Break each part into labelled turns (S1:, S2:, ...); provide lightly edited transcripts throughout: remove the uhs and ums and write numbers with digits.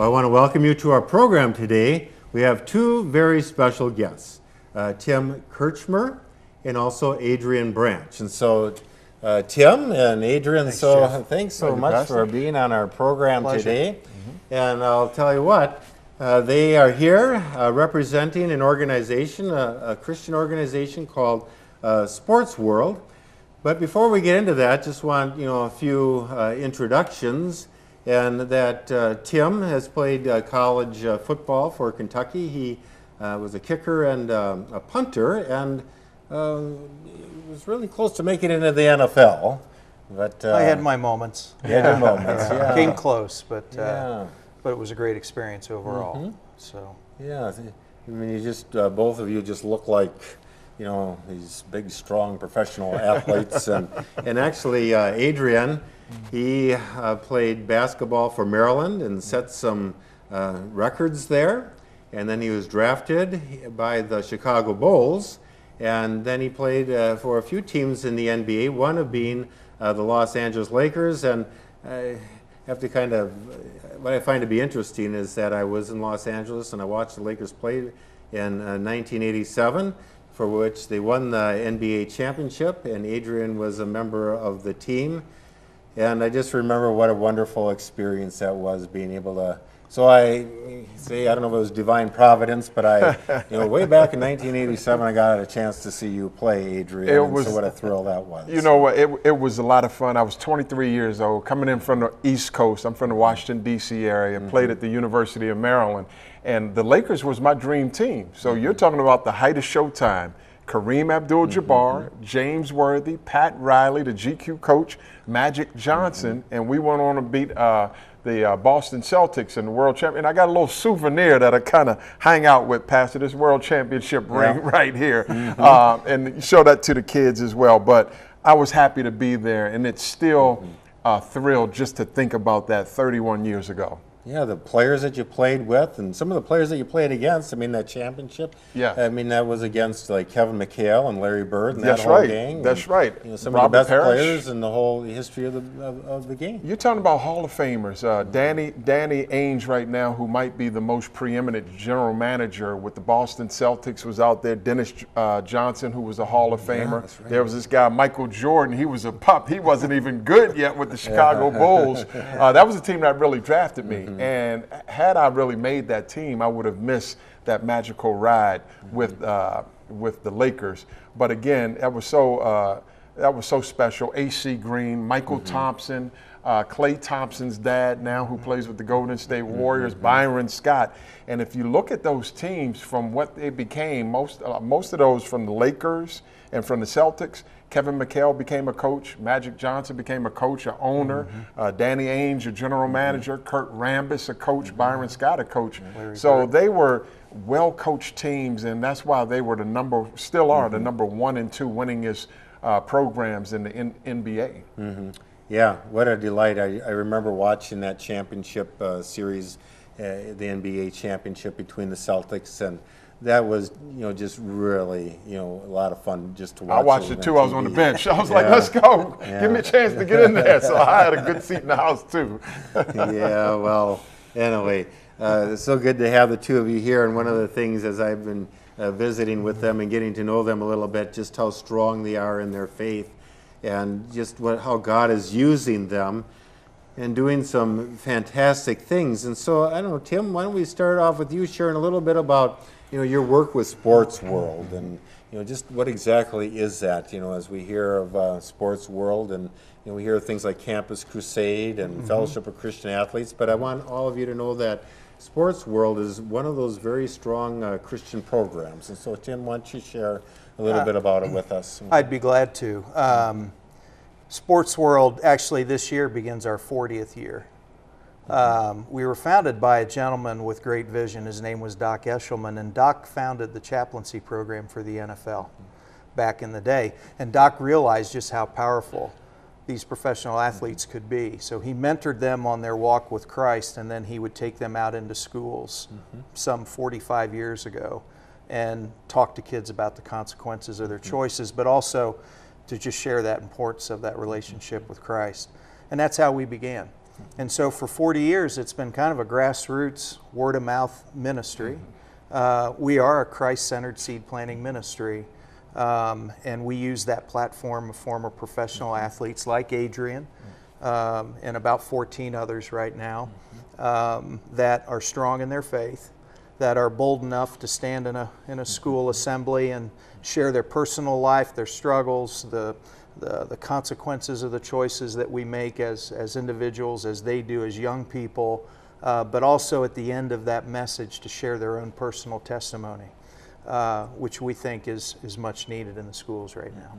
S1: Well, I want to welcome you to our program today. We have two very special guests, Tim Kirchmer and also Adrian Branch. And so, Tim and Adrian, thanks so much for being on our program today. And I'll tell you what, they are here representing an organization, a Christian organization called Sports World. But before we get into that, just want a few introductions. And that Tim has played college football for Kentucky. He was a kicker and a punter, and was really close to making it into the NFL. But
S2: I had my moments.
S1: You had your moments, yeah.
S2: Came close, but it was a great experience overall. So
S1: yeah, I mean, you just both of you just look like these big, strong professional athletes, and actually Adrian. He played basketball for Maryland and set some records there. And then he was drafted by the Chicago Bulls. And then he played for a few teams in the NBA, one of being the Los Angeles Lakers. And I have to what I find to be interesting is that I was in Los Angeles and I watched the Lakers play in 1987, for which they won the NBA championship. And Adrian was a member of the team. And I just remember what a wonderful experience that was, being able to. So I don't know if it was divine providence, but way back in 1987, I got a chance to see you play, Adrian. So what a thrill that was.
S3: You know what? It was a lot of fun. I was 23 years old, coming in from the East Coast. I'm from the Washington, D.C. area. Played at the University of Maryland, and the Lakers was my dream team. So you're talking about the height of Showtime. Kareem Abdul-Jabbar, James Worthy, Pat Riley, the GQ coach, Magic Johnson, and we went on to beat the Boston Celtics in the World Championship. And I got a little souvenir that I kind of hang out with, Pastor, this World Championship ring right here, and show that to the kids as well. But I was happy to be there, and it's still a thrill just to think about that 31 years ago.
S1: Yeah, the players that you played with and some of the players that you played against, I mean, that championship, I mean, that was against like Kevin McHale and Larry Bird and that whole gang.
S3: That's right.
S1: Some of the best players in the whole history of the game.
S3: You're talking about Hall of Famers. Danny Ainge right now, who might be the most preeminent general manager with the Boston Celtics, was out there. Dennis Johnson, who was a Hall of Famer. That's right. There was this guy, Michael Jordan. He was a pup. He wasn't even good yet with the Chicago Bulls. That was a team that really drafted me. And had I really made that team, I would have missed that magical ride with the Lakers. But again, that was so special. A.C. Green, Michael Thompson, Klay Thompson's dad now, who plays with the Golden State Warriors, Byron Scott. And if you look at those teams from what they became, most of those from the Lakers and from the Celtics. Kevin McHale became a coach. Magic Johnson became a coach, an owner. Danny Ainge, a general manager. Kurt Rambis, a coach. Byron Scott, a coach. So they were well-coached teams, and that's why they were still are the number 1 and 2 winningest programs in the NBA.
S1: Yeah, what a delight. I remember watching that championship series, the NBA championship between the Celtics, and that was, just really, a lot of fun just to watch.
S3: I watched it too. I was on the bench. I was like, let's go. Give me a chance to get in there. So I had a good seat in the house too.
S1: Yeah, well, anyway, it's so good to have the two of you here. And one of the things, as I've been visiting with them and getting to know them a little bit, just how strong they are in their faith and just how God is using them and doing some fantastic things. And so, I don't know, Tim, why don't we start off with you sharing a little bit about your work with Sports World, and just what exactly is that? As we hear of Sports World, and we hear things like Campus Crusade and Fellowship of Christian Athletes, but I want all of you to know that Sports World is one of those very strong Christian programs. And so, Tim, why don't you share a little bit about it with us?
S2: I'd be glad to. Sports World actually this year begins our 40th year. We were founded by a gentleman with great vision. His name was Doc Eshelman, and Doc founded the chaplaincy program for the NFL back in the day. And Doc realized just how powerful these professional athletes could be. So he mentored them on their walk with Christ, and then he would take them out into schools some 45 years ago and talk to kids about the consequences of their choices, but also to just share that importance of that relationship with Christ. And that's how we began. And so for 40 years, it's been kind of a grassroots, word-of-mouth ministry. We are a Christ-centered seed planting ministry, and we use that platform of former professional athletes like Adrian and about 14 others right now that are strong in their faith, that are bold enough to stand in a school assembly and share their personal life, their struggles, the consequences of the choices that we make as individuals, as they do as young people, but also at the end of that message to share their own personal testimony, which we think is much needed in the schools right now.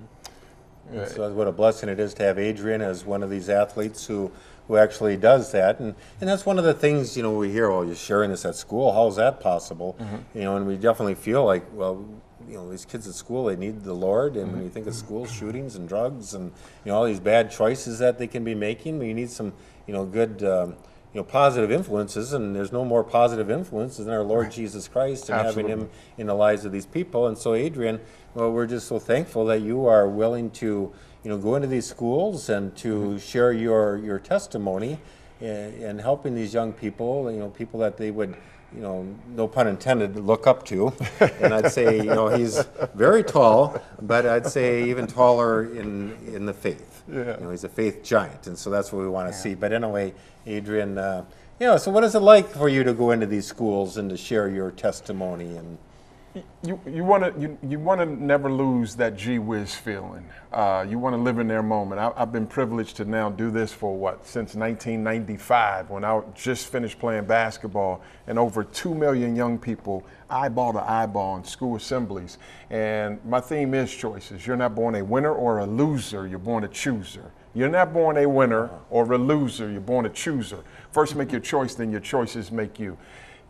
S1: Yeah. So what a blessing it is to have Adrian as one of these athletes who actually does that, and that's one of the things, you know, we hear, well, you're sharing this at school, how is that possible? You know, and we definitely feel like, well, you know, these kids at school, they need the Lord, and when you think of school shootings and drugs and, you know, all these bad choices that they can be making, you need some, you know, good, you know, positive influences, and there's no more positive influences than our Lord Jesus Christ and having Him in the lives of these people. And so, Adrian, well, we're just so thankful that you are willing to, you know, go into these schools and to share your testimony and helping these young people, you know, people that they would, you know, no pun intended, look up to. And I'd say, you know, he's very tall, but I'd say even taller in the faith. Yeah. You know, he's a faith giant, and so that's what we want to see. But anyway, Adrian, you know, so what is it like for you to go into these schools and to share your testimony? And
S3: you want to never lose that gee whiz feeling. You want to live in their moment. I've been privileged to now do this for since 1995, when I just finished playing basketball, and over 2 million young people eyeball to eyeball in school assemblies. And my theme is choices. You're not born a winner or a loser. You're born a chooser. You're not born a winner or a loser. You're born a chooser. First make your choice, then your choices make you.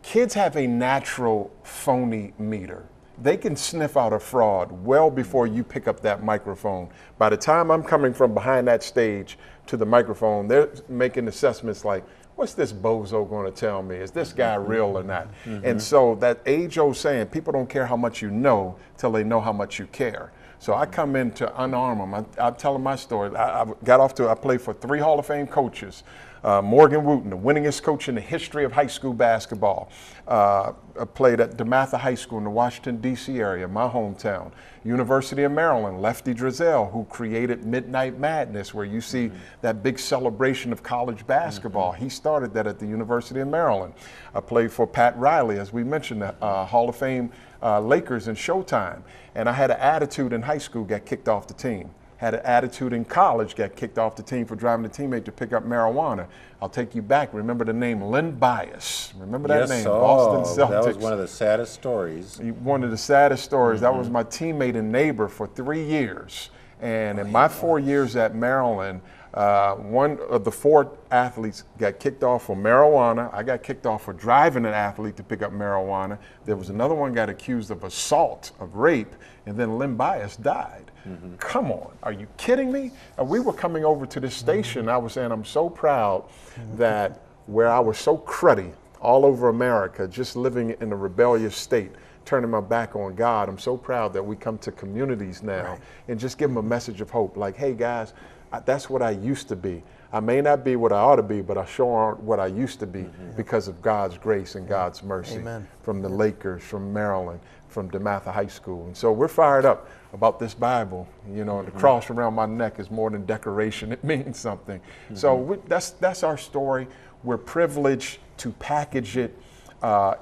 S3: Kids have a natural phony meter. They can sniff out a fraud well before you pick up that microphone. By the time I'm coming from behind that stage to the microphone, they're making assessments like, what's this bozo going to tell me? Is this guy real or not? And so that age-old saying, people don't care how much you know till they know how much you care. So I come in to unarm them. I'm telling my story. I played for 3 Hall of Fame coaches. Morgan Wooten, the winningest coach in the history of high school basketball. I played at DeMatha High School in the Washington, D.C. area, my hometown. University of Maryland, Lefty Drizel, who created Midnight Madness, where you see that big celebration of college basketball. He started that at the University of Maryland. I played for Pat Riley, as we mentioned, the Hall of Fame Lakers and Showtime. And I had an attitude in high school, got kicked off the team. Had an attitude in college, got kicked off the team for driving a teammate to pick up marijuana. I'll take you back. Remember the name Len Bias. Remember that name? Boston Celtics.
S1: That was one of the saddest stories.
S3: One of the saddest stories. That was my teammate and neighbor for 3 years. And in my 4 years at Maryland, one of the 4 athletes got kicked off for marijuana. I got kicked off for driving an athlete to pick up marijuana. There was another one got accused of assault, of rape, and then Len Bias died. Come on, are you kidding me? We were coming over to this station. I was saying, I'm so proud that where I was so cruddy all over America, just living in a rebellious state, turning my back on God, I'm so proud that we come to communities now and just give them a message of hope. Like, hey guys, that's what I used to be. I may not be what I ought to be, but I sure aren't what I used to be because of God's grace and God's mercy.
S2: Amen. From
S3: the Lakers, from Maryland, from DeMatha High School. And so we're fired up about this Bible. You know, the cross around my neck is more than decoration. It means something. So that's our story. We're privileged to package it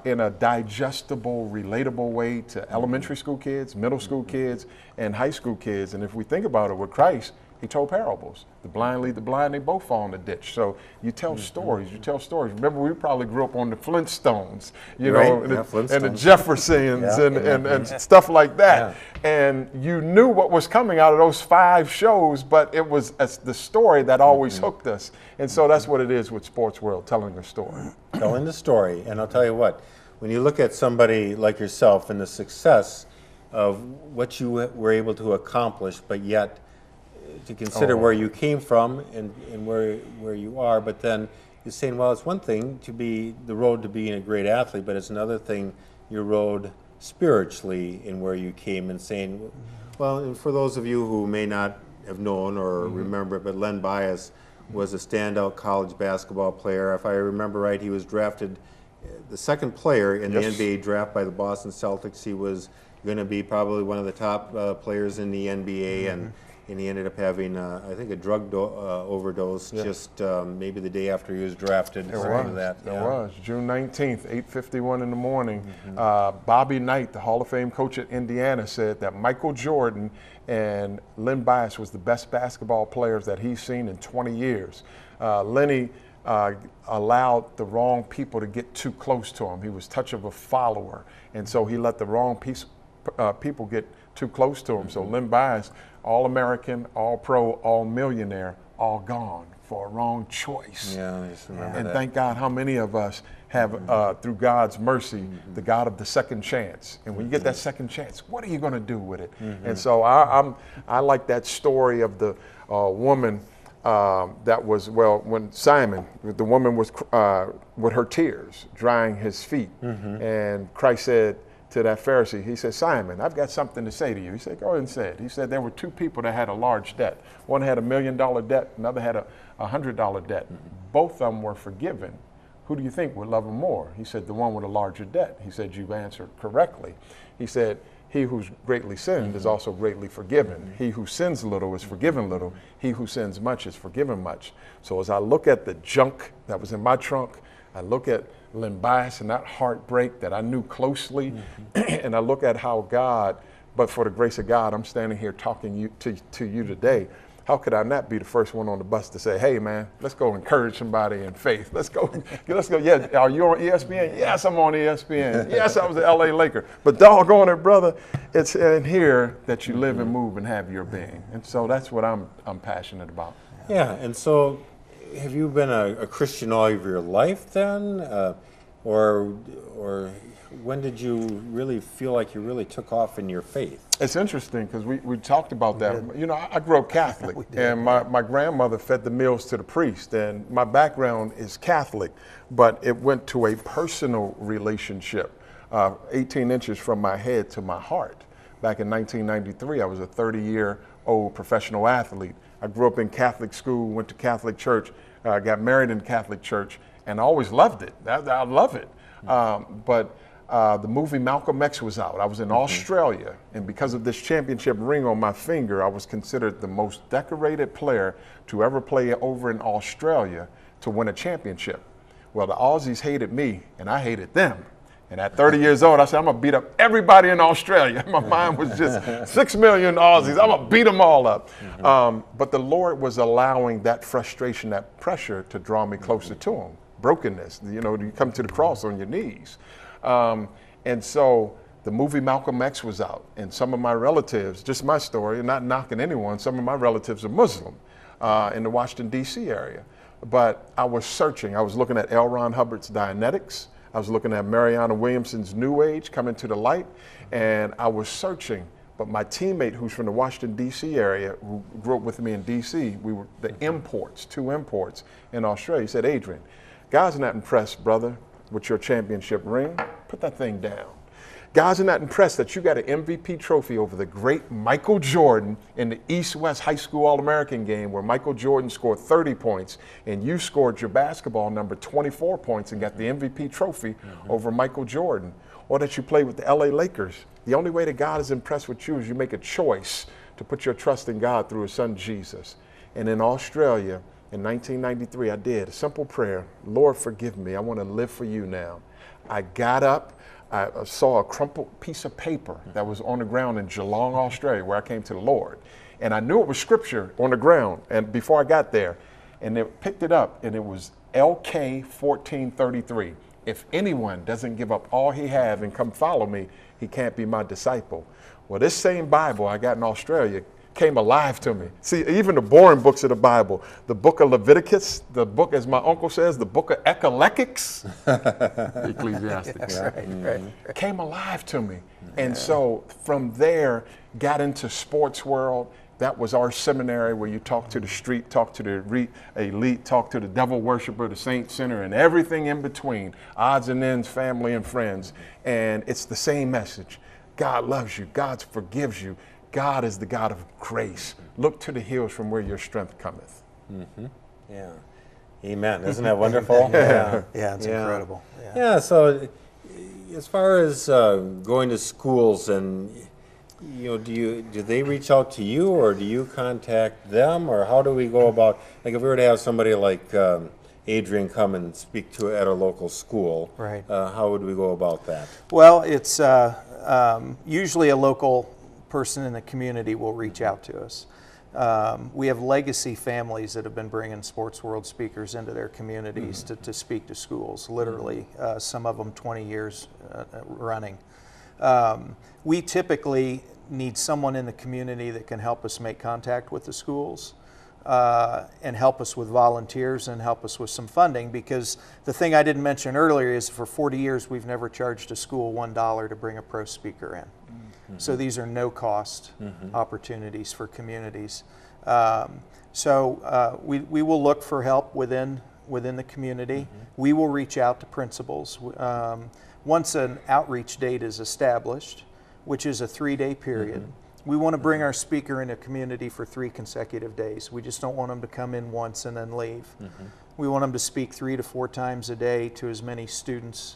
S3: in a digestible, relatable way to elementary school kids, middle school kids, and high school kids. And if we think about it, with Christ, He told parables. The blind lead the blind, they both fall in the ditch. So you tell stories, you tell stories. Remember, we probably grew up on the Flintstones, you know, and the Jeffersons and stuff like that. And you knew what was coming out of those 5 shows, but it was the story that always hooked us. And so that's what it is with Sports World, telling a story.
S1: Telling the story. And I'll tell you what, when you look at somebody like yourself and the success of what you were able to accomplish, but yet to consider where you came from and where you are, but then you're saying, well, it's one thing to be the road to being a great athlete, but it's another thing your road spiritually in where you came, and saying, well, and for those of you who may not have known or remember, but Len Bias was a standout college basketball player. If I remember right, he was drafted the second player in the NBA draft by the Boston Celtics. He was going to be probably one of the top players in the NBA, and he ended up having, I think, a drug overdose just maybe the day after he was drafted.
S3: It was June 19th, 8:51 in the morning. Bobby Knight, the Hall of Fame coach at Indiana, said that Michael Jordan and Len Bias was the best basketball players that he's seen in 20 years. Lenny allowed the wrong people to get too close to him. He was touch of a follower, and so he let the wrong people get too close to him. So Len Bias, All-American, All-Pro, All-Millionaire, all gone for a wrong choice.
S1: Yeah, I just remember
S3: and
S1: that.
S3: thank God how many of us have, through God's mercy, the God of the second chance. And when you get that second chance, what are you going to do with it? And so I like that story of the woman that was, when Simon, the woman was with her tears drying his feet. And Christ said to that Pharisee, he said, Simon, I've got something to say to you. He said, go ahead and say it. He said, there were two people that had a large debt. One had $1 million debt, another had a $100 debt. Both of them were forgiven. Who do you think would love him more? He said, the one with a larger debt. He said, you've answered correctly. He said, he who's greatly sinned is also greatly forgiven. He who sins little is forgiven little. He who sins much is forgiven much. So as I look at the junk that was in my trunk, I look at Len Bias and that heartbreak that I knew closely, and I look at how God, but for the grace of God, I'm standing here talking to you today. How could I not be the first one on the bus to say, hey man, let's go encourage somebody in faith. Let's go. Yeah, are you on ESPN? Yes, I'm on ESPN. Yes, I was an LA Laker. But doggone it, brother, it's in here that you live and move and have your being. And so that's what I'm passionate about.
S1: Yeah, and so have you been a Christian all of your life then? Or when did you really feel like you really took off in your faith?
S3: It's interesting because we talked about that. You know, I grew up Catholic, and my grandmother fed the meals to the priest, and my background is Catholic, but it went to a personal relationship, 18 inches from my head to my heart. Back in 1993, I was a 30-year-old professional athlete. I grew up in Catholic school, went to Catholic church, got married in Catholic church, and I always loved it. I love it. But the movie Malcolm X was out. I was in Australia, and because of this championship ring on my finger, I was considered the most decorated player to ever play over in Australia to win a championship. Well, the Aussies hated me, and I hated them. And at 30 years old, I said, I'm going to beat up everybody in Australia. My mind was just 6 million Aussies. I'm going to beat them all up. But the Lord was allowing that frustration, that pressure to draw me closer to him. Brokenness, you know, you come to the cross on your knees. And so the movie Malcolm X was out, and some of my relatives, just my story, not knocking anyone, some of my relatives are Muslim in the Washington, D.C. area. But I was searching. I was looking at L. Ron Hubbard's Dianetics. I was looking at Mariana Williamson's New Age coming to the light, and I was searching. But my teammate, who's from the Washington, D.C. area, who grew up with me in D.C., we were the imports, 2 imports in Australia. He said, Adrian, God's not impressed, brother, with your championship ring. Put that thing down. God's not impressed that you got an MVP trophy over the great Michael Jordan in the East-West High School All-American game where Michael Jordan scored 30 points and you scored your basketball number 24 points and got the MVP trophy over Michael Jordan. Or that you played with the LA Lakers. The only way that God is impressed with you is you make a choice to put your trust in God through his son Jesus. And in Australia, in 1993, I did a simple prayer. Lord, forgive me. I want to live for you now. I got up. I saw a crumpled piece of paper that was on the ground in Geelong, Australia, where I came to the Lord. And I knew it was scripture on the ground. And before I got there, and they picked it up, and it was LK 1433. If anyone doesn't give up all he has and come follow me, he can't be my disciple. Well, this same Bible I got in Australia came alive to me. See, even the boring books of the Bible, the book of Leviticus, the book, as my uncle says, the book of Echoletics, Ecclesiastes,
S2: Right.
S3: came alive to me. And so from there, got into sports world. That was our seminary where you talk to the street, talk to the elite, talk to the devil worshiper, the saint sinner, and everything in between, odds and ends, family and friends. And it's the same message. God loves you. God forgives you. God is the God of grace. Look to the hills from where your strength cometh.
S1: Yeah. Amen. Isn't that wonderful? Yeah.
S2: Yeah, it's incredible. Yeah.
S1: Yeah, so as far as going to schools and, do they reach out to you or do you contact them, or how do we go about, like if we were to have somebody like Adrian come and speak at a local school,
S2: Right.
S1: How would we go about that?
S2: Well, it's usually a local person in the community will reach out to us. We have legacy families that have been bringing Sports World speakers into their communities to speak to schools, literally, some of them 20 years running. We typically need someone in the community that can help us make contact with the schools and help us with volunteers and help us with some funding, because the thing I didn't mention earlier is for 40 years we've never charged a school $1 to bring a pro speaker in. So these are no-cost opportunities for communities. We will look for help within the community. We will reach out to principals. Once an outreach date is established, which is a 3-day period, we want to bring our speaker in a community for 3 consecutive days. We just don't want them to come in once and then leave. We want them to speak 3 to 4 times a day to as many students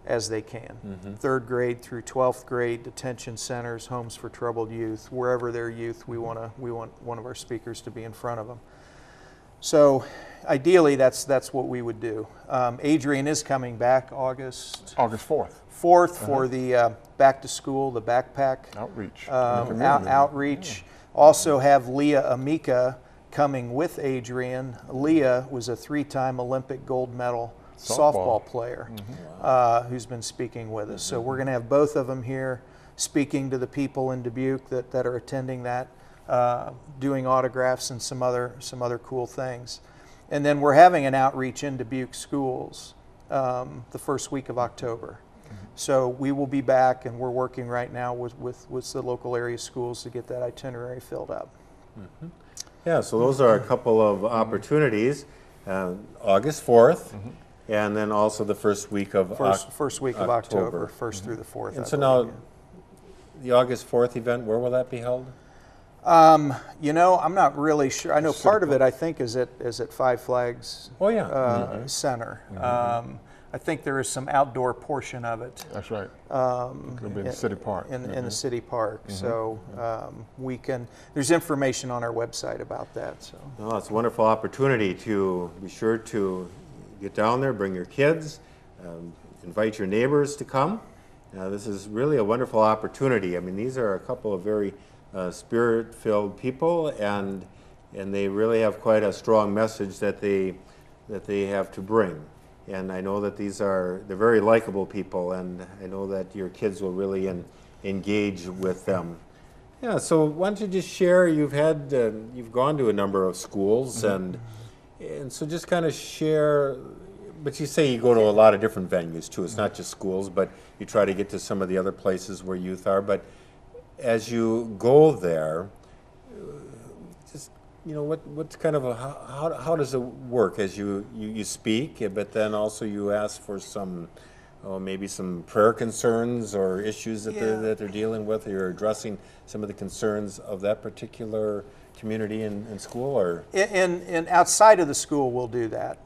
S2: as they can. 3rd grade through 12th grade, detention centers, homes for troubled youth, wherever they're youth, we want one of our speakers to be in front of them. So ideally, that's what we would do. Adrian is coming back August
S3: 4th.
S2: 4th for the back to school, the backpack
S3: Outreach.
S2: outreach. Also have Leah Amika coming with Adrian. Leah was a 3-time Olympic gold medal softball player who's been speaking with us. So we're going to have both of them here speaking to the people in Dubuque that are attending that, doing autographs and some other cool things. And then we're having an outreach in Dubuque schools the first week of October. So we will be back, and we're working right now with the local area schools to get that itinerary filled up.
S1: Yeah, so those are a couple of opportunities. August 4th. And then also the first week of
S2: first week of October, 1st through the 4th.
S1: And so now, the August 4th event, where will that be held?
S2: I'm not really sure. I know part of it, I think, is at Five Flags Center. I think there is some outdoor portion of it.
S3: That's right. It'll be in the city park.
S2: In the city park. So there's information on our website about that. So.
S1: Well, it's a wonderful opportunity to be sure to get down there, bring your kids, invite your neighbors to come. This is really a wonderful opportunity. I mean, these are a couple of very spirit-filled people, and they really have quite a strong message that they have to bring. And I know that they're very likable people, and I know that your kids will really engage with them. Yeah. So why don't you just share? You've gone to a number of schools, and so just kind of share, but you say you go to a lot of different venues too. It's not just schools, but you try to get to some of the other places where youth are. But as you go there, just, what's kind of how does it work as you speak, but then also you ask for some, maybe some prayer concerns or issues that they're dealing with, or you're addressing some of the concerns of that particular community in school, or?
S2: And outside of the school, we'll do that.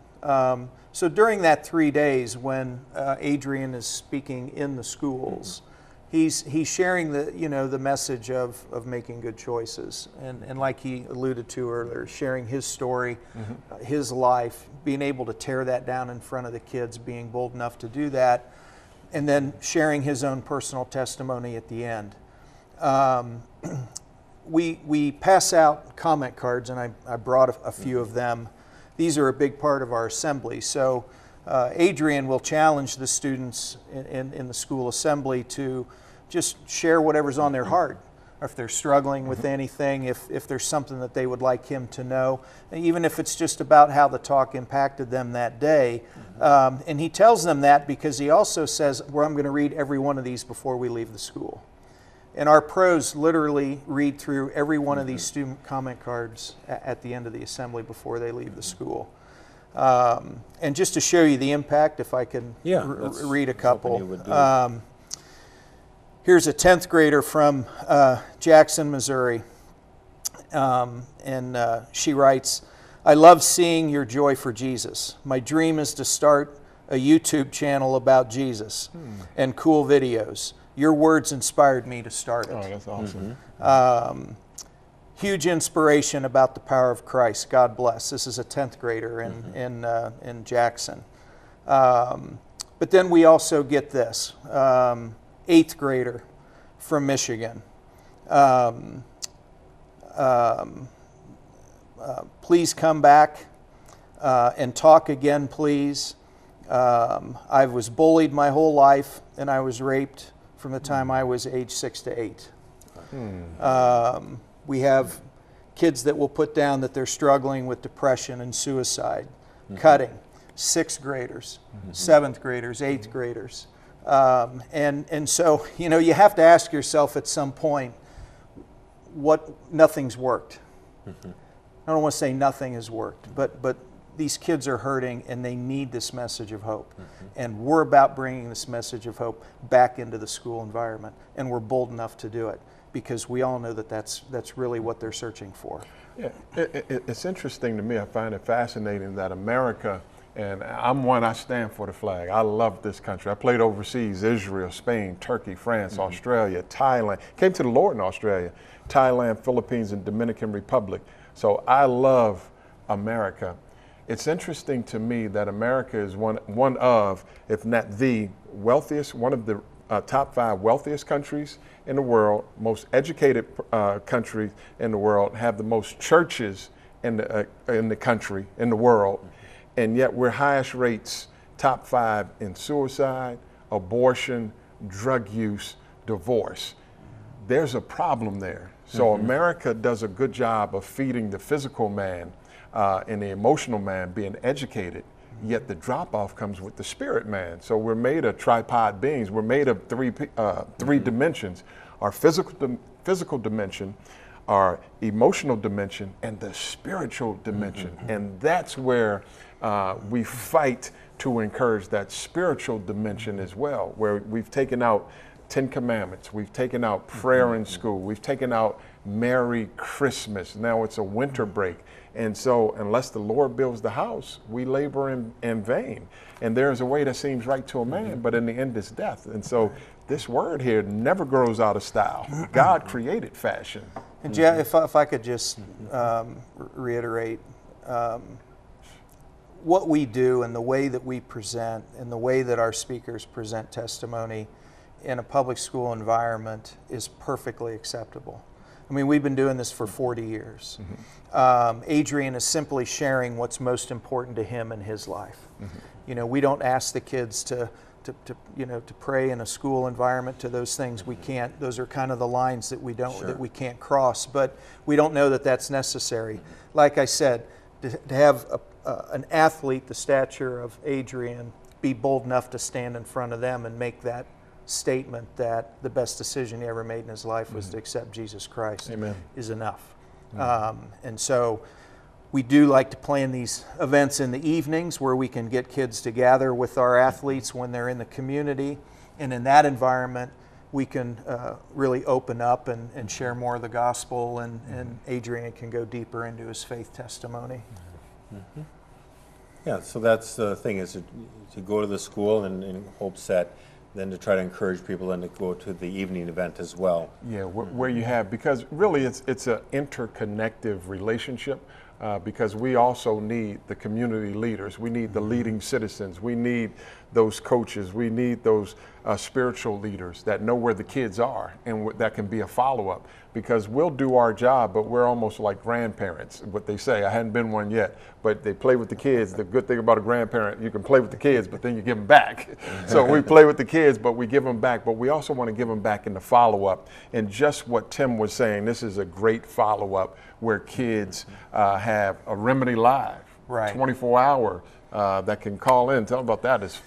S2: So during that 3 days when Adrian is speaking in the schools, he's sharing the message of making good choices, and like he alluded to earlier, sharing his story, his life, being able to tear that down in front of the kids, being bold enough to do that, and then sharing his own personal testimony at the end. We pass out comment cards, and I brought a few of them. These are a big part of our assembly. So Adrian will challenge the students in the school assembly to just share whatever's on their heart, or if they're struggling with anything, if there's something that they would like him to know, even if it's just about how the talk impacted them that day. And he tells them that because he also says, well, I'm going to read every one of these before we leave the school. And our pros literally read through every one of these student comment cards at the end of the assembly before they leave the school. And just to show you the impact, if I can read a couple. Here's a 10th grader from Jackson, Missouri. And she writes, I love seeing your joy for Jesus. My dream is to start a YouTube channel about Jesus and cool videos. Your words inspired me to start it.
S3: Oh, that's awesome.
S2: Huge inspiration about the power of Christ. God bless. This is a 10th grader in Jackson. But then we also get this, 8th grader from Michigan. Please come back and talk again, please. I was bullied my whole life, and I was raped from the time I was age 6 to 8. We have kids that will put down that they're struggling with depression and suicide, cutting, 6th graders, 7th graders, 8th graders. And so, you know, you have to ask yourself at some point, nothing's worked. I don't want to say nothing has worked, but these kids are hurting and they need this message of hope. And we're about bringing this message of hope back into the school environment. And we're bold enough to do it because we all know that that's really what they're searching for.
S3: Yeah, it's interesting to me. I find it fascinating that America, and I stand for the flag. I love this country. I played overseas, Israel, Spain, Turkey, France, Australia, Thailand. Came to the Lord in Australia, Thailand, Philippines, and Dominican Republic. So I love America. It's interesting to me that America is one of, if not the wealthiest, one of the top 5 wealthiest countries in the world, most educated country in the world, have the most churches in the country, in the world, and yet we're highest rates, top 5 in suicide, abortion, drug use, divorce. There's a problem there. So America does a good job of feeding the physical man and the emotional man being educated, yet the drop-off comes with the spirit man. So we're made of tripod beings. We're made of three dimensions: our physical dimension, our emotional dimension, and the spiritual dimension. And that's where we fight to encourage that spiritual dimension as well, where we've taken out 10 Commandments, we've taken out prayer in school, we've taken out Merry Christmas. Now it's a winter break. And so unless the Lord builds the house, we labor in vain. And there's a way that seems right to a man, but in the end it's death. And so this word here never grows out of style. God created fashion.
S2: And Jeff, if I could just reiterate, what we do and the way that we present and the way that our speakers present testimony in a public school environment is perfectly acceptable. I mean, we've been doing this for 40 years. Adrian is simply sharing what's most important to him in his life. You know, we don't ask the kids to pray in a school environment, to those things. We can't. Those are kind of the lines that we don't that we can't cross. But we don't know that that's necessary. Like I said, to have an athlete the stature of Adrian be bold enough to stand in front of them and make that statement that the best decision he ever made in his life was to accept Jesus Christ is enough. And so we do like to plan these events in the evenings where we can get kids to gather with our athletes when they're in the community. And in that environment, we can really open up and share more of the gospel, and Adrian can go deeper into his faith testimony.
S1: Yeah, so that's the thing, is to go to the school in hopes that then to try to encourage people and to go to the evening event as well.
S3: Yeah, where you have, because really it's an interconnective relationship, because we also need the community leaders. We need the leading citizens. We need those coaches. We need those spiritual leaders that know where the kids are and that can be a follow-up, because we'll do our job, but we're almost like grandparents, what they say. I hadn't been one yet, but they play with the kids. The good thing about a grandparent, you can play with the kids, but then you give them back. So we play with the kids, but we give them back, but we also want to give them back in the follow-up. And just what Tim was saying, this is a great follow-up where kids have a Remedy Live, 24-hour that can call in. Tell them about that. It's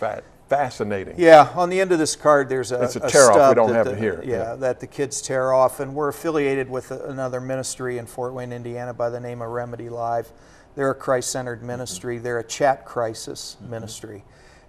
S3: fascinating.
S2: Yeah, on the end of this card, there's
S3: it's a tear off. We don't have it here.
S2: Yeah, that the kids tear off, and we're affiliated with another ministry in Fort Wayne, Indiana, by the name of Remedy Live. They're a Christ-centered ministry. They're a chat crisis ministry,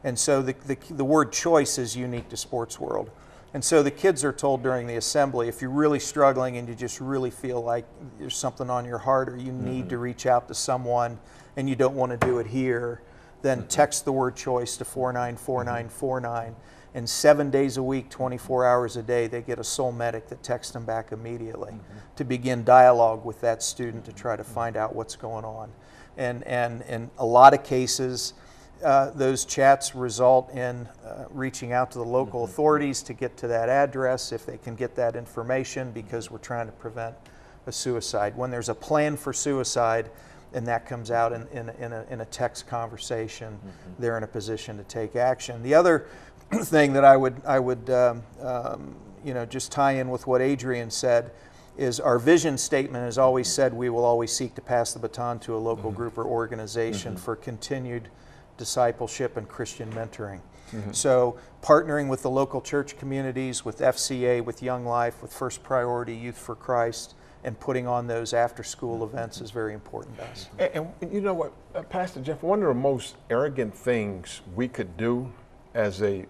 S2: and so the word choice is unique to Sports World. And so the kids are told during the assembly, if you're really struggling and you just really feel like there's something on your heart or you need to reach out to someone and you don't want to do it here, then text the word choice to 494949. And 7 days a week, 24 hours a day, they get a soul medic that texts them back immediately to begin dialogue with that student to try to find out what's going on. And in a lot of cases, those chats result in reaching out to the local authorities to get to that address if they can get that information, because we're trying to prevent a suicide. When there's a plan for suicide and that comes out in a text conversation, they're in a position to take action. The other thing that I would just tie in with what Adrian said is our vision statement has always said we will always seek to pass the baton to a local group or organization for continued discipleship and Christian mentoring. So partnering with the local church communities, with FCA, with Young Life, with First Priority Youth for Christ, and putting on those after-school events is very important to us.
S3: And you know what, Pastor Jeff, one of the most arrogant things we could do as a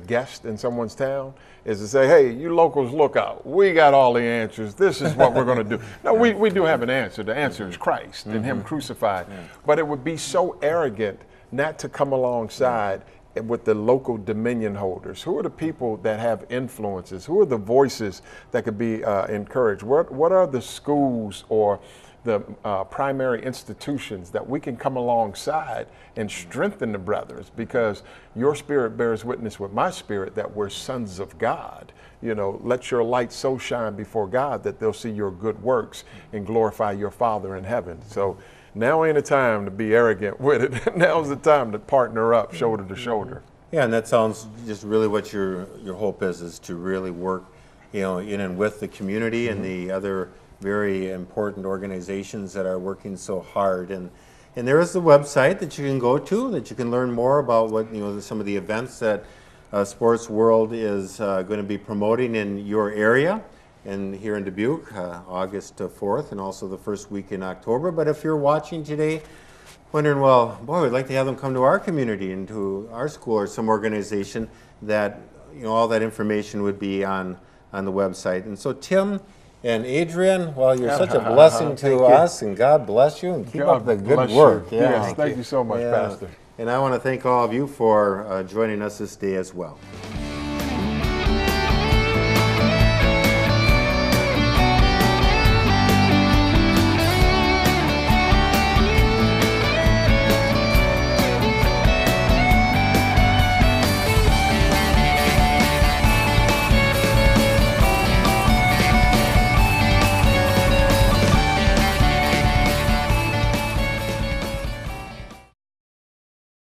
S3: guest in someone's town is to say, hey, you locals, look out. We got all the answers. This is what we're going to do. No, we do have an answer. The answer is Christ and Him crucified. But it would be so arrogant not to come alongside with the local dominion holders. Who are the people that have influences? Who are the voices that could be encouraged? What are the schools or the primary institutions that we can come alongside and strengthen the brothers? Because your spirit bears witness with my spirit that we're sons of God. You know, let your light so shine before God that they'll see your good works and glorify your Father in heaven. So now ain't the time to be arrogant with it. Now's the time to partner up shoulder to shoulder.
S1: Yeah, and that sounds just really what your hope is to really work, in and with the community and the other very important organizations that are working so hard. And there is the website that you can go to, that you can learn more about what, some of the events that Sports World is going to be promoting in your area and here in Dubuque, August 4th, and also the first week in October. But if you're watching today wondering, well, boy, we'd like to have them come to our community and to our school or some organization, that all that information would be on the website. And so Tim and Adrian, well, you're such a blessing to us, and God bless you, and keep up the good work.
S3: Yeah, yes, thank you so much, Pastor.
S1: And I want to thank all of you for joining us this day as well.